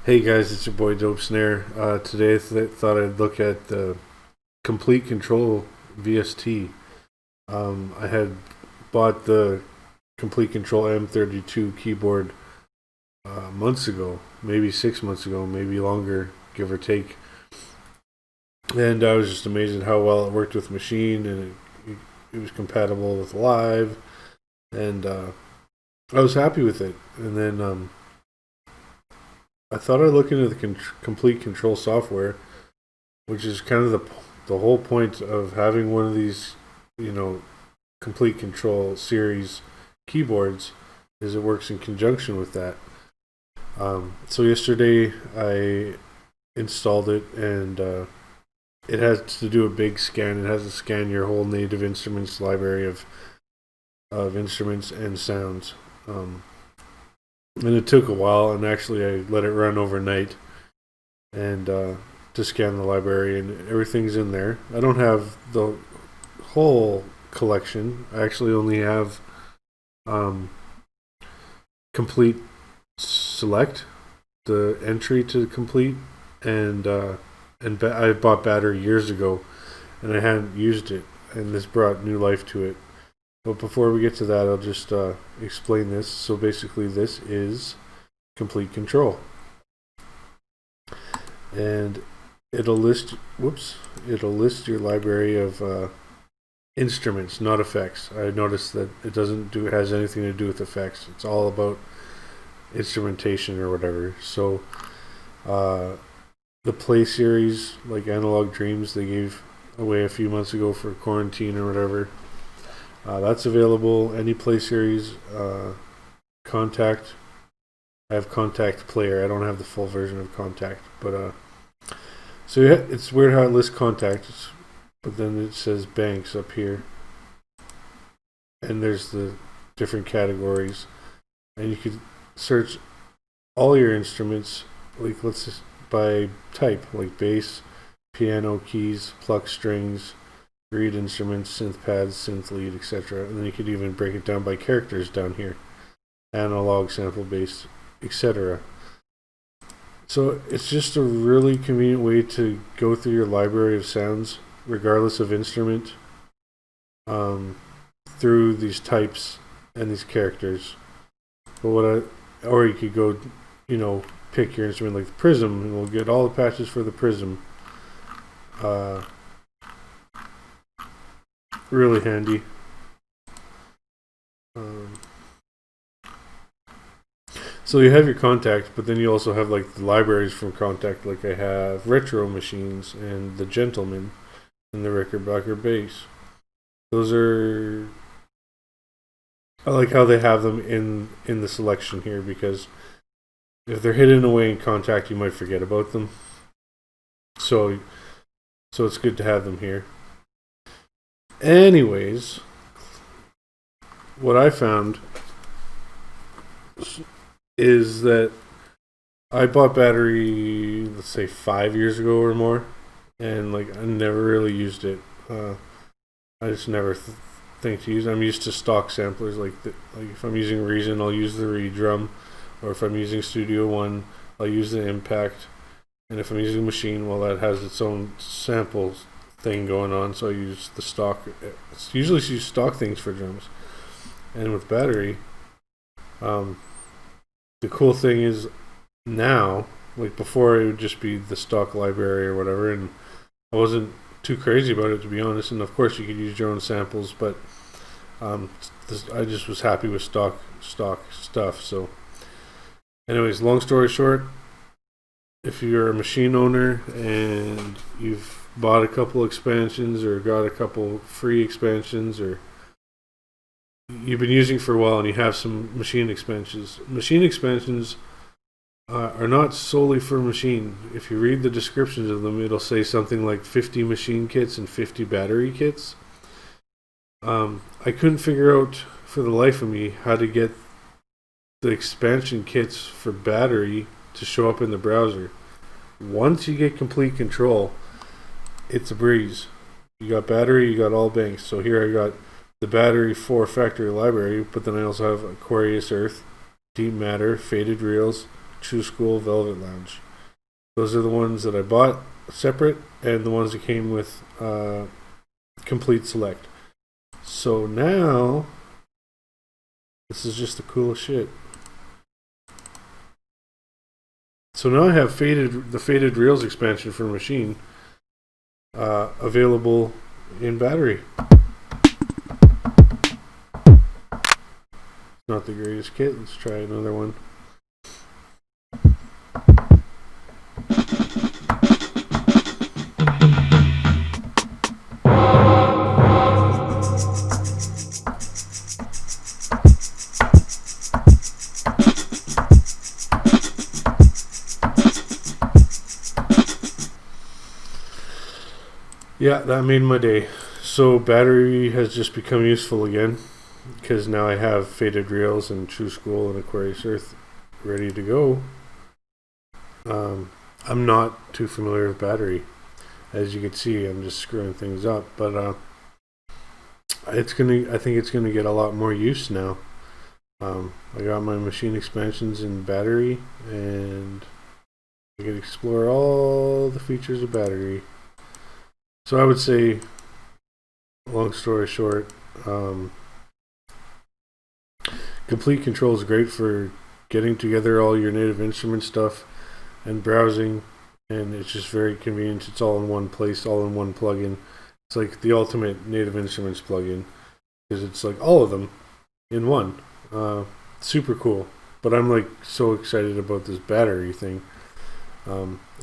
Hey guys, it's your boy Dope Snare. Today thought I'd look at the Complete Control VST. I had bought the Complete Control M32 keyboard months ago, maybe 6 months ago, maybe longer, give or take. And I was just amazed at how well it worked with Machine, and it was compatible with Live, and I was happy with it. And then I thought I'd look into the Complete Control software, which is kind of the whole point of having one of these, you know, Complete Control series keyboards, is it works in conjunction with that. So yesterday I installed it, and it has to do a big scan. It has to scan your whole native instruments library of instruments and sounds. And it took a while, and actually I let it run overnight and to scan the library, and everything's in there. I don't have the whole collection. I actually only have complete select, the entry to complete, and I bought battery years ago, and I hadn't used it, and this brought new life to it. But before we get to that, I'll just explain this. So basically, this is Complete Control, and it'll list your library of instruments, not effects. I noticed that it has anything to do with effects. It's all about instrumentation or whatever. So the Play series, like Analog Dreams, they gave away a few months ago for quarantine or whatever. That's available. Any Play series, Contact. I have Contact Player. I don't have the full version of Contact, but so it's weird how it lists Contact, but then it says banks up here, and there's the different categories, and you could search all your instruments, like let's just by type, like bass, piano, keys, pluck strings, reed instruments, synth pads, synth lead, etc. And then you could even break it down by characters down here, analog, sample based, etc. So it's just a really convenient way to go through your library of sounds, regardless of instrument, through these types and these characters. Or you could go, pick your instrument like the Prism, and we'll get all the patches for the Prism. Really handy. So you have your Contact, but then you also have like the libraries from Contact. Like I have Retro Machines and the Gentleman and the Rickenbacker Bass. I like how they have them in the selection here, because if they're hidden away in Contact, you might forget about them. So it's good to have them here. Anyways, what I found is that I bought battery, let's say 5 years ago or more, and like I never really used it. I just never think to use it. I'm used to stock samplers, like if I'm using Reason, I'll use the Reed drum, or if I'm using Studio One, I'll use the Impact, and if I'm using Machine, well, that has its own samples thing going on, so I use the stock. Usually use stock things for drums. And with battery, the cool thing is now, like before it would just be the stock library or whatever, and I wasn't too crazy about it, to be honest. And of course you could use your own samples, but I just was happy with stock stuff. So anyways, long story short, if you're a Machine owner and you've bought a couple expansions or got a couple free expansions, or you've been using for a while and you have some Machine expansions are not solely for Machine. If you read the descriptions of them, it'll say something like 50 Machine kits and 50 battery kits. I couldn't figure out for the life of me how to get the expansion kits for battery to show up in the browser. Once you get Complete Control, it's a breeze. You got battery, you got all banks. So here I got the battery 4 factory library, but then I also have Aquarius Earth, Deep Matter, Faded Reels, True School, Velvet Lounge. Those are the ones that I bought separate, and the ones that came with Complete Select. So now, this is just the coolest shit. So now I have the Faded Reels expansion for Machine available in battery. Not the greatest kit. Let's try another one. Yeah, that made my day. So battery has just become useful again, because now I have Faded Reels and True School and Aquarius Earth ready to go. I'm not too familiar with battery. As you can see, I'm just screwing things up, but I think it's gonna get a lot more use now. I got my Machine expansions in battery, and I can explore all the features of battery. So I would say, long story short, Complete Kontrol is great for getting together all your Native Instrument stuff and browsing, and it's just very convenient. It's all in one place, all in one plugin. It's like the ultimate Native Instruments plugin, because it's like all of them in one. Super cool. But I'm like so excited about this battery thing.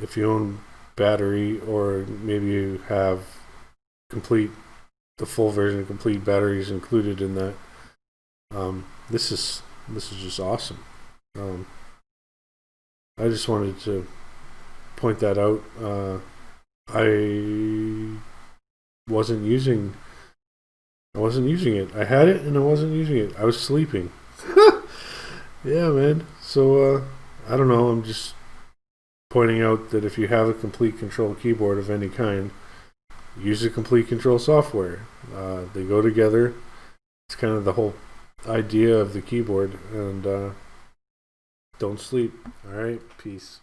If you own battery, or maybe you have the full version of Complete batteries included in that, this is just awesome. I just wanted to point that out. I wasn't using it. I had it and I wasn't using it. I was sleeping. Yeah, man. So I don't know, I'm just pointing out that if you have a Complete Kontrol keyboard of any kind, use the Complete Kontrol software. They go together. It's kind of the whole idea of the keyboard. And don't sleep. All right, peace.